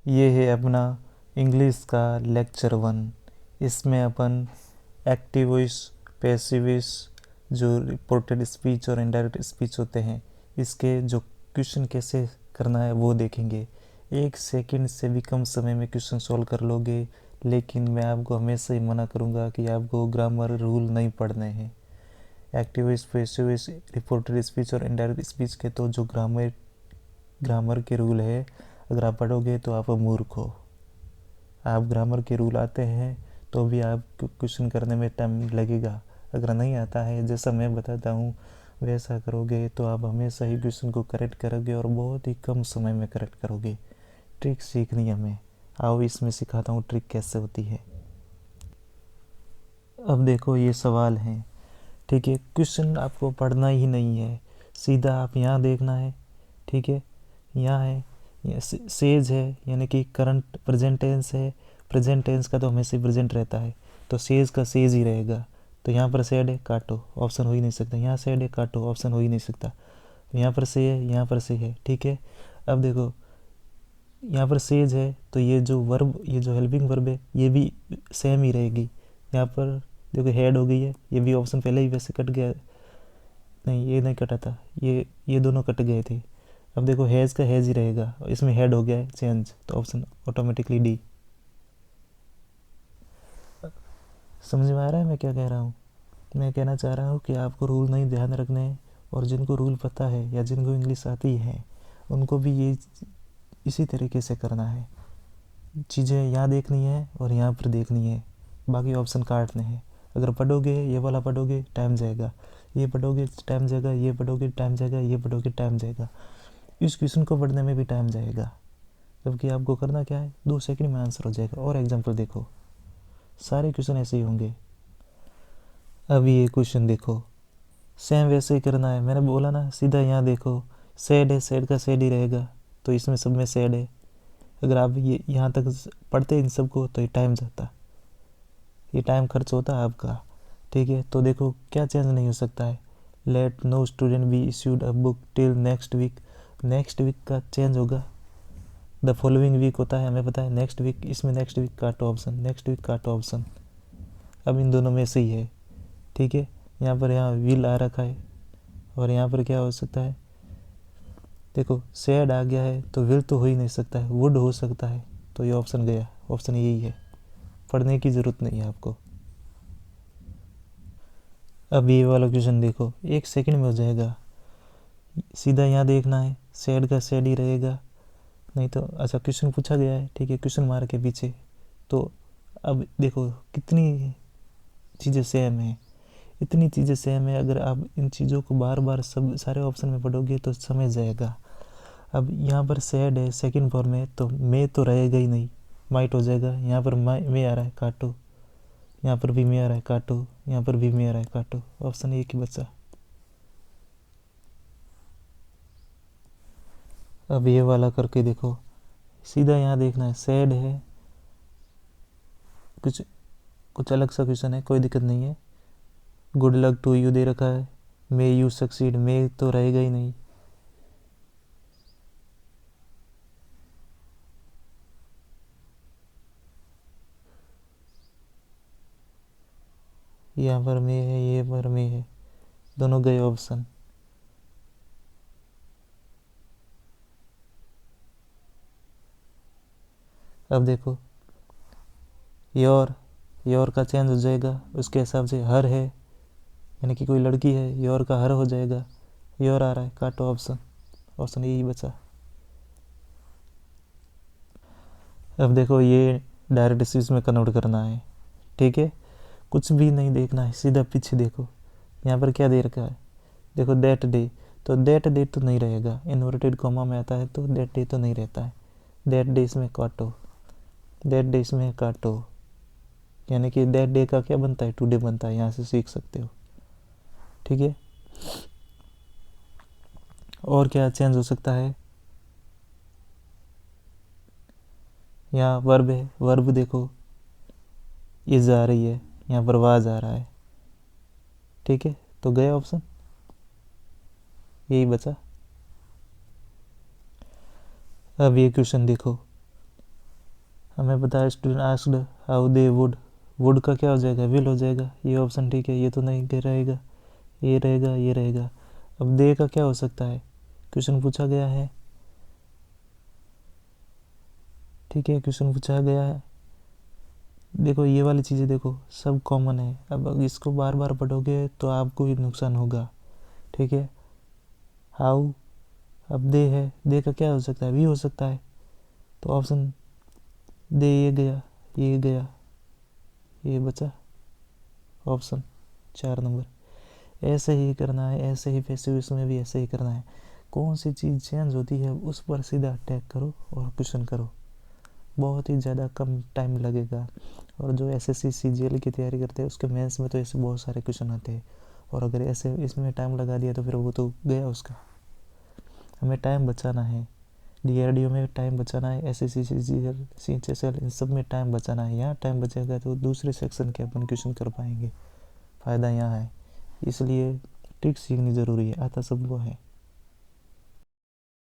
ये है अपना इंग्लिश का लेक्चर 1। इसमें अपन एक्टिव वॉइस, पैसिव वॉइस, जो रिपोर्टेड स्पीच और इनडायरेक्ट स्पीच होते हैं, इसके जो क्वेश्चन कैसे करना है वो देखेंगे। 1 सेकंड से भी कम समय में क्वेश्चन सॉल्व कर लोगे, लेकिन मैं आपको हमेशा ही मना करूँगा कि आपको ग्रामर रूल नहीं पढ़ने हैं। Active voice, passive voice, reported speech और इनडायरेक्ट स्पीच के तो जो ग्रामर के रूल है, अगर आप पढ़ोगे तो आप मूर्ख हो। आप ग्रामर के रूल आते हैं तो भी आप क्वेश्चन करने में टाइम लगेगा। अगर नहीं आता है, जैसा मैं बताता हूँ वैसा करोगे तो आप हमेशा ही क्वेश्चन को करेक्ट करोगे और बहुत ही कम समय में करेक्ट करोगे। ट्रिक सीखनी है हमें। आओ इसमें सिखाता हूँ ट्रिक कैसे होती है। अब देखो ये सवाल है, ठीक है। क्वेश्चन आपको पढ़ना ही नहीं है, सीधा आप यहाँ देखना है, ठीक है। यहाँ है, ये सेज है, यानी कि करंट प्रेजेंट टेंस है। प्रेजेंट टेंस का तो हमेशा प्रेजेंट रहता है, तो सेज का सेज ही रहेगा। तो यहाँ पर सेड है, काटो, ऑप्शन हो ही नहीं सकता। यहाँ सेड है, काटो, ऑप्शन हो ही नहीं सकता। यहाँ पर से है, यहाँ पर से है, ठीक है। अब देखो यहाँ पर सेज है, तो ये जो वर्ब, ये जो हेल्पिंग वर्ब है, ये भी सेम ही रहेगी। यहाँ पर देखो हेड हो गई है, ये भी ऑप्शन पहले ही वैसे कट गया। नहीं, ये नहीं कटा था, ये दोनों कट गए थे। अब देखो हैज़ का हैज़ ही रहेगा, इसमें हेड हो गया है चेंज, तो ऑप्शन ऑटोमेटिकली डी। समझ में आ रहा है मैं क्या कह रहा हूँ? मैं कहना चाह रहा हूँ कि आपको रूल नहीं ध्यान रखने हैं, और जिनको रूल पता है या जिनको इंग्लिश आती है उनको भी ये इसी तरीके से करना है। चीज़ें यहाँ देखनी है और यहाँ पर देखनी है, बाकी ऑप्शन काटने हैं। अगर पढ़ोगे, ये वाला पढ़ोगे, टाइम जाएगा, ये पढ़ोगे टाइम जाएगा, ये पढ़ोगे टाइम जाएगा, ये पढ़ोगे टाइम जाएगा। इस क्वेश्चन को पढ़ने में भी टाइम जाएगा, जबकि आपको करना क्या है, 2 सेकंड में आंसर हो जाएगा। और एग्जाम्पल देखो, सारे क्वेश्चन ऐसे ही होंगे। अब ये क्वेश्चन देखो, सेम वैसे ही करना है। मैंने बोला ना, सीधा यहाँ देखो, सेड है, सेड का सेड ही रहेगा, तो इसमें सब में सेड है। अगर आप ये यहाँ तक पढ़ते इन सबको तो ये टाइम जाता, ये टाइम खर्च होता है आपका, ठीक है। तो देखो क्या चेंज नहीं हो सकता है। Let no student be issued a book till next week. Next week का चेंज होगा, द फॉलोइंग वीक होता है, हमें पता है। नेक्स्ट वीक, इसमें नेक्स्ट वीक काटो ऑप्शन, नेक्स्ट वीक काटो ऑप्शन। अब इन दोनों में से ही है, ठीक है। यहाँ पर यहाँ विल आ रखा है, और यहाँ पर क्या हो सकता है, देखो सैड आ गया है, तो विल तो हो ही नहीं सकता है, वुड हो सकता है। तो ये ऑप्शन गया, ऑप्शन यही है, पढ़ने की ज़रूरत नहीं है आपको। अब ये वाला क्वेश्चन देखो, 1 सेकंड में हो जाएगा। सीधा यहाँ देखना है, सैड का सैड ही रहेगा, नहीं तो अच्छा क्वेश्चन पूछा गया है, ठीक है, क्वेश्चन मार्क के पीछे। तो अब देखो कितनी चीज़ें सेम है, इतनी चीज़ें सेम है। अगर आप इन चीज़ों को बार बार सब सारे ऑप्शन में पढ़ोगे तो समझ जाएगा। अब यहाँ पर सैड है सेकंड फॉर्म में, तो मे तो रहेगा ही नहीं, माइट हो जाएगा। यहाँ पर मे आ रहा है, काटो। यहाँ पर भी मे आ रहा है, काटो। यहाँ पर भी मे आ रहा है, काटो। ऑप्शन एक ही बचा। अब ये वाला करके देखो, सीधा यहाँ देखना है, सैड है, कुछ कुछ अलग सा क्वेश्चन है, कोई दिक्कत नहीं है। गुड लक टू यू दे रखा है, मे यू सक्सीड, मे तो रहेगा ही नहीं। यहाँ पर मे है, ये पर मे है, दोनों गए ऑप्शन। अब देखो योर का चेंज हो जाएगा, उसके हिसाब से हर है, यानी कि कोई लड़की है, योर का हर हो जाएगा। योर आ रहा है, काटो ऑप्शन, ऑप्शन यही बचा। अब देखो ये डायरेक्ट स्पीच में कन्वर्ट करना है, ठीक है। कुछ भी नहीं देखना है, सीधा पीछे देखो, यहाँ पर क्या दे रखा है, देखो दैट डे, तो दैट डे तो नहीं रहेगा, इन्वर्टेड कॉमा में आता है तो दैट डे तो नहीं रहता है। दैट डे इसमें काटो, दैट डे इसमें काटो, यानी कि दैट डे का क्या बनता है, टुडे बनता है, यहाँ से सीख सकते हो, ठीक है। और क्या चेंज हो सकता है, यहाँ वर्ब है, वर्ब देखो इज आ रही है, यहाँ पर वाज आ रहा है, ठीक है। तो गया ऑप्शन, यही बचा। अब ये क्वेश्चन देखो, हमें पता है student asked how they would का क्या हो जाएगा, विल हो जाएगा, ये ऑप्शन ठीक है, ये तो नहीं रहेगा, ये रहेगा, ये रहेगा। अब दे का क्या हो सकता है, क्वेश्चन पूछा गया है, ठीक है, क्वेश्चन पूछा गया है। देखो ये वाली चीज़ें देखो सब कॉमन है, अब इसको बार बार पढ़ोगे तो आपको ही नुकसान होगा, ठीक है। हाउ, अब दे है, दे का क्या हो सकता है, भी हो सकता है, तो ऑप्शन दे, ये गया, ये गया, ये बचा ऑप्शन 4 नंबर। ऐसे ही करना है, ऐसे ही पैसिव में भी ऐसे ही करना है। कौन सी चीज़ चेंज होती है उस पर सीधा अटैक करो और क्वेश्चन करो, बहुत ही ज़्यादा कम टाइम लगेगा। और जो एसएससी सीजीएल की तैयारी करते हैं उसके मेंस में तो ऐसे बहुत सारे क्वेश्चन आते हैं, और अगर ऐसे इसमें टाइम लगा दिया तो फिर वो तो गया उसका। हमें टाइम बचाना है, डीआरडीओ में टाइम बचाना है, एसएससी सीजीएल सीएचएसएल इन सब में टाइम बचाना है। यहाँ टाइम बचेगा तो दूसरे सेक्शन के अपन क्वेश्चन कर पाएंगे, फ़ायदा यहाँ है। इसलिए ट्रिक सीखनी ज़रूरी है, आता सबको है।